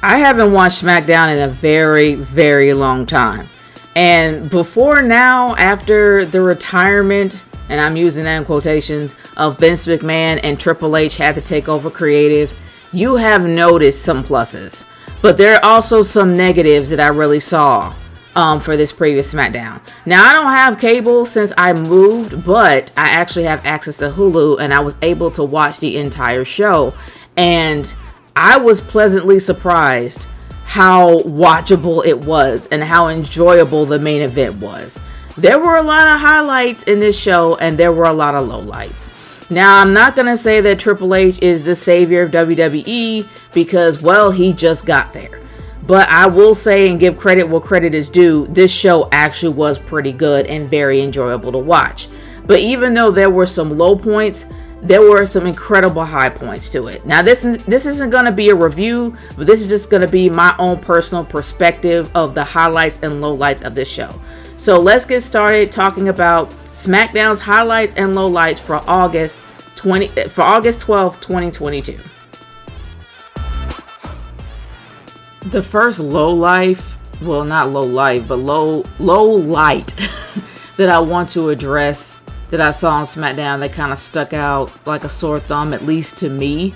I haven't watched Smackdown in a very, very long time. And before now, after the retirement, and I'm using that in quotations, of Vince McMahon and Triple H had to take over creative, you have noticed some pluses. But there are also some negatives that I really saw for this previous Smackdown. Now, I don't have cable since I moved, but I actually have access to Hulu, and I was able to watch the entire show. And I was pleasantly surprised how watchable it was and how enjoyable the main event was. There were a lot of highlights in this show, and there were a lot of lowlights. Now, I'm not going to say that Triple H is the savior of WWE because, well, he just got there. But I will say and give credit where credit is due, this show actually was pretty good and very enjoyable to watch. But even though there were some low points, there were some incredible high points to it. Now, this isn't going to be a review, but this is just going to be my own personal perspective of the highlights and lowlights of this show. So let's get started talking about SmackDown's highlights and lowlights for August 12th, 2022. The first low light that I want to address that I saw on SmackDown that kind of stuck out like a sore thumb, at least to me,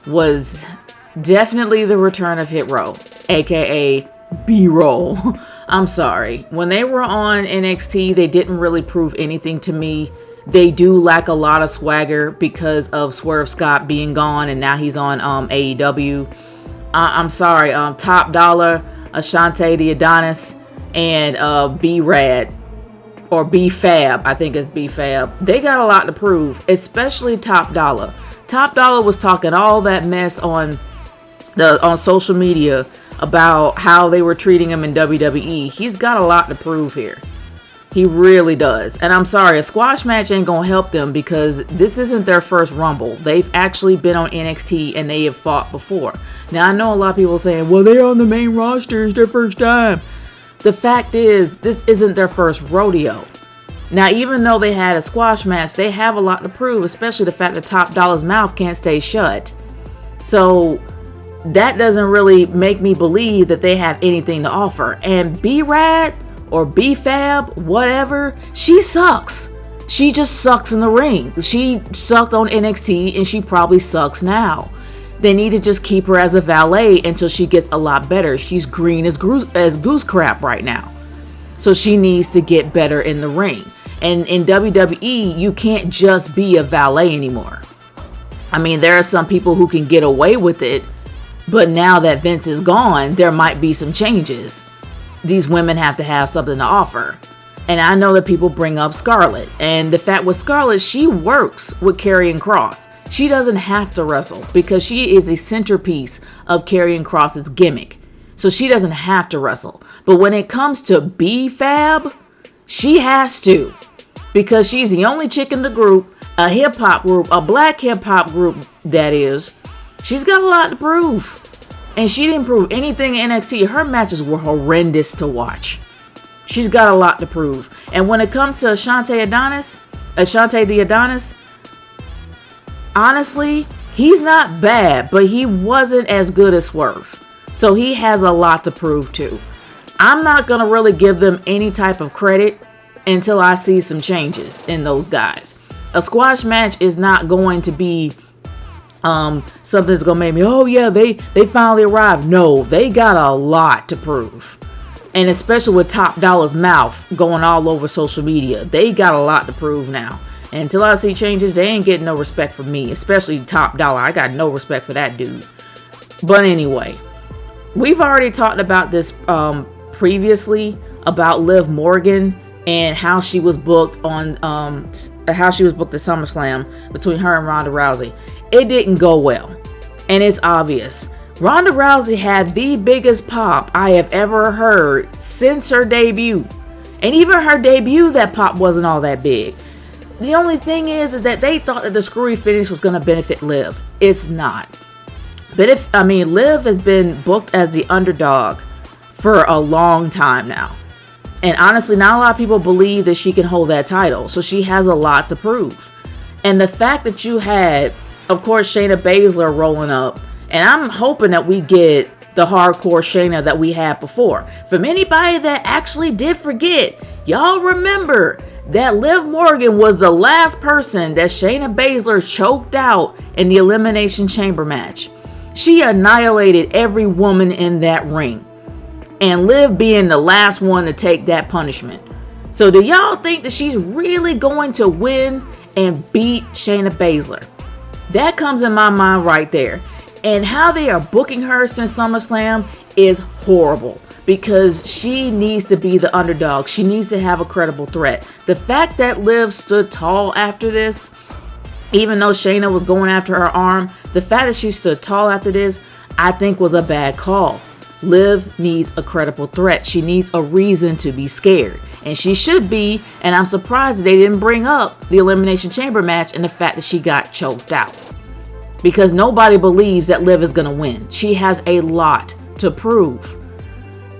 was definitely the return of Hit Row, aka B-Roll. I'm sorry. When they were on NXT, they didn't really prove anything to me. They do lack a lot of swagger because of Swerve Scott being gone, and now he's on AEW. I'm sorry. Top Dollar, Ashante the Adonis, and B-Rad. Or B-Fab, I think it's B-Fab. They got a lot to prove, especially Top Dollar. Top Dollar was talking all that mess on social media about how they were treating him in WWE. He's got a lot to prove here. He really does. And I'm sorry, a squash match ain't gonna help them because this isn't their first Rumble. They've actually been on NXT and they have fought before. Now, I know a lot of people saying, well, they're on the main roster. It's their first time. The fact is, this isn't their first rodeo. Now, even though they had a squash match, they have a lot to prove, especially the fact that Top Dollar's mouth can't stay shut. So that doesn't really make me believe that they have anything to offer. And B-Rad or B-Fab, whatever, she sucks. She just sucks in the ring. She sucked on NXT and she probably sucks now. They need to just keep her as a valet until she gets a lot better. She's green as goose crap right now. So she needs to get better in the ring. And in WWE, you can't just be a valet anymore. I mean, there are some people who can get away with it, but now that Vince is gone, there might be some changes. These women have to have something to offer. And I know that people bring up Scarlett. And the fact with Scarlett, she works with Karrion Kross. She doesn't have to wrestle because she is a centerpiece of Karrion Kross's gimmick. So she doesn't have to wrestle. But when it comes to B-Fab, she has to. Because she's the only chick in the group, a hip-hop group, a black hip-hop group, that is. She's got a lot to prove. And she didn't prove anything in NXT. Her matches were horrendous to watch. She's got a lot to prove. And when it comes to Ashante the Adonis, honestly, he's not bad, but he wasn't as good as Swerve. So he has a lot to prove too. I'm not going to really give them any type of credit until I see some changes in those guys. A squash match is not going to be something that's going to make me, oh yeah, they finally arrived. No, they got a lot to prove. And especially with Top Dollar's mouth going all over social media, they got a lot to prove now. And until I see changes, they ain't getting no respect from me, especially Top Dollar. I got no respect for that dude. But anyway, we've already talked about this previously about Liv Morgan and how she was booked at SummerSlam between her and Ronda Rousey. It didn't go well, and it's obvious. Ronda Rousey had the biggest pop I have ever heard since her debut, and even her debut, that pop wasn't all that big. The only thing is that they thought that the screwy finish was going to benefit Liv. It's not. But Liv has been booked as the underdog for a long time now. And honestly, not a lot of people believe that she can hold that title. So she has a lot to prove. And the fact that you had, of course, Shayna Baszler rolling up. And I'm hoping that we get the hardcore Shayna that we had before. From anybody that actually did forget, y'all remember that Liv Morgan was the last person that Shayna Baszler choked out in the Elimination Chamber match. She annihilated every woman in that ring, and Liv being the last one to take that punishment. So do y'all think that she's really going to win and beat Shayna Baszler? That comes in my mind right there. And how they are booking her since SummerSlam is horrible, because she needs to be the underdog. She needs to have a credible threat. The fact that Liv stood tall after this, even though Shayna was going after her arm, the fact that she stood tall after this, I think was a bad call. Liv needs a credible threat. She needs a reason to be scared. And she should be, and I'm surprised that they didn't bring up the Elimination Chamber match and the fact that she got choked out. Because nobody believes that Liv is going to win. She has a lot to prove.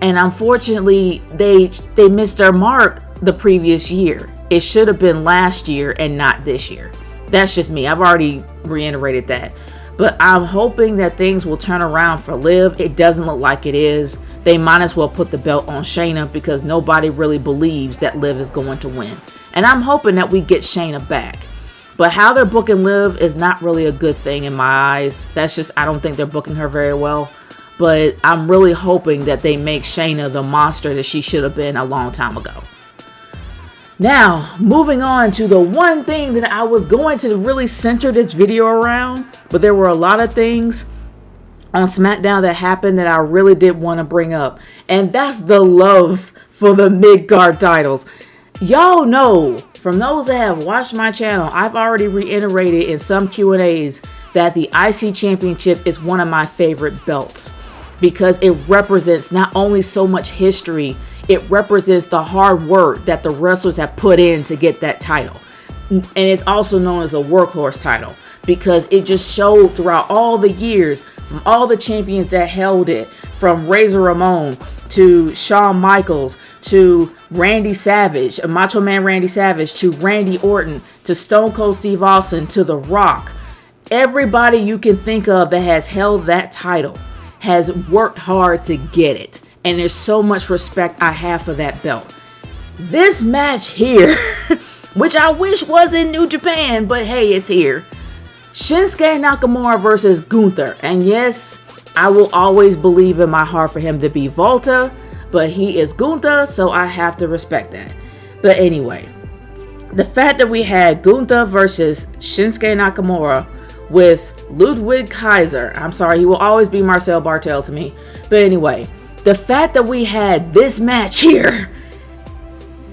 And unfortunately, they missed their mark the previous year. It should have been last year and not this year. That's just me. I've already reiterated that. But I'm hoping that things will turn around for Liv. It doesn't look like it is. They might as well put the belt on Shayna, because nobody really believes that Liv is going to win. And I'm hoping that we get Shayna back. But how they're booking Liv is not really a good thing in my eyes. That's just, I don't think they're booking her very well. But I'm really hoping that they make Shayna the monster that she should have been a long time ago. Now, moving on to the one thing that I was going to really center this video around, but there were a lot of things on Smackdown that happened that I really did want to bring up, and that's the love for the mid-card titles. Y'all know, from those that have watched my channel, I've already reiterated in some Q&As that the IC Championship is one of my favorite belts, because it represents not only so much history, it represents the hard work that the wrestlers have put in to get that title. And it's also known as a workhorse title, because it just showed throughout all the years, from all the champions that held it, from Razor Ramon to Shawn Michaels to Randy Savage, Macho Man Randy Savage, to Randy Orton, to Stone Cold Steve Austin, to The Rock. Everybody you can think of that has held that title has worked hard to get it. And there's so much respect I have for that belt. This match here, which I wish was in New Japan, but hey, it's here. Shinsuke Nakamura versus Gunther. And yes, I will always believe in my heart for him to be Volta, but he is Gunther, so I have to respect that. But anyway, the fact that we had Gunther versus Shinsuke Nakamura with Ludwig Kaiser. I'm sorry, he will always be Marcel Bartel to me. But anyway, the fact that we had this match here,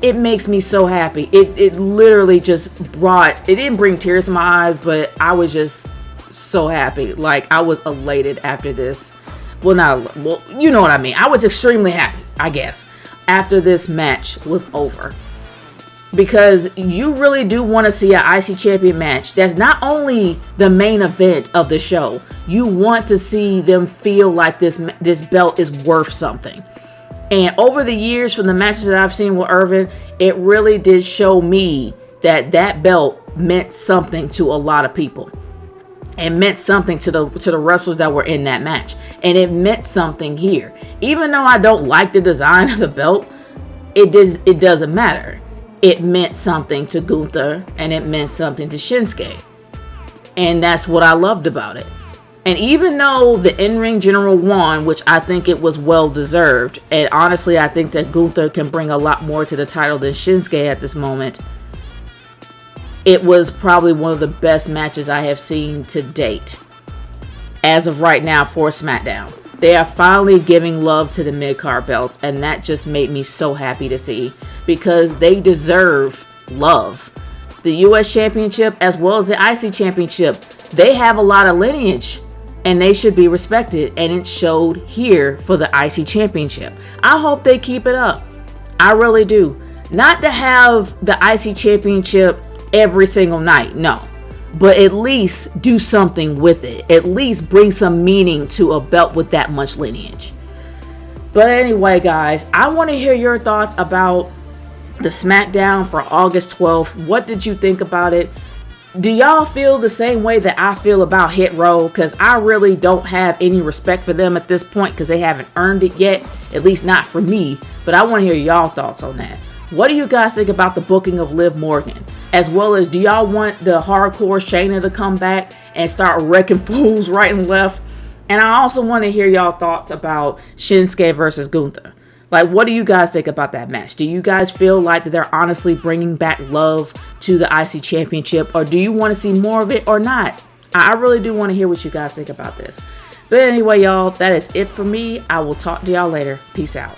it makes me so happy. It literally just brought, it didn't bring tears to my eyes, but I was just so happy. Like, I was elated after this. Well, you know what I mean. I was extremely happy, I guess, after this match was over. Because you really do want to see an IC champion match that's not only the main event of the show. You want to see them feel like this belt is worth something. And over the years, from the matches that I've seen with Irvin, it really did show me that that belt meant something to a lot of people. It meant something to the wrestlers that were in that match. And it meant something here. Even though I don't like the design of the belt, it doesn't matter. It meant something to Gunther, and it meant something to Shinsuke. And that's what I loved about it. And even though the in-ring general won, which I think it was well deserved, and honestly I think that Gunther can bring a lot more to the title than Shinsuke at this moment, it was probably one of the best matches I have seen to date as of right now for SmackDown. They are finally giving love to the mid-card belts, and that just made me so happy to see, because they deserve love. The US Championship as well as the IC Championship, they have a lot of lineage, and they should be respected, and it showed here for the IC Championship. I hope they keep it up. I really do. Not to have the IC Championship every single night, no. But at least do something with it. At least bring some meaning to a belt with that much lineage. But anyway, guys, I want to hear your thoughts about the SmackDown for August 12th. What did you think about it? Do y'all feel the same way that I feel about Hit Row? Because I really don't have any respect for them at this point because they haven't earned it yet, at least not for me. But I want to hear y'all thoughts on that. What do you guys think about the booking of Liv Morgan? As well as, do y'all want the hardcore Shayna to come back and start wrecking fools right and left? And I also want to hear y'all thoughts about Shinsuke versus Gunther. Like, what do you guys think about that match? Do you guys feel like that they're honestly bringing back love to the IC Championship? Or do you want to see more of it or not? I really do want to hear what you guys think about this. But anyway, y'all, that is it for me. I will talk to y'all later. Peace out.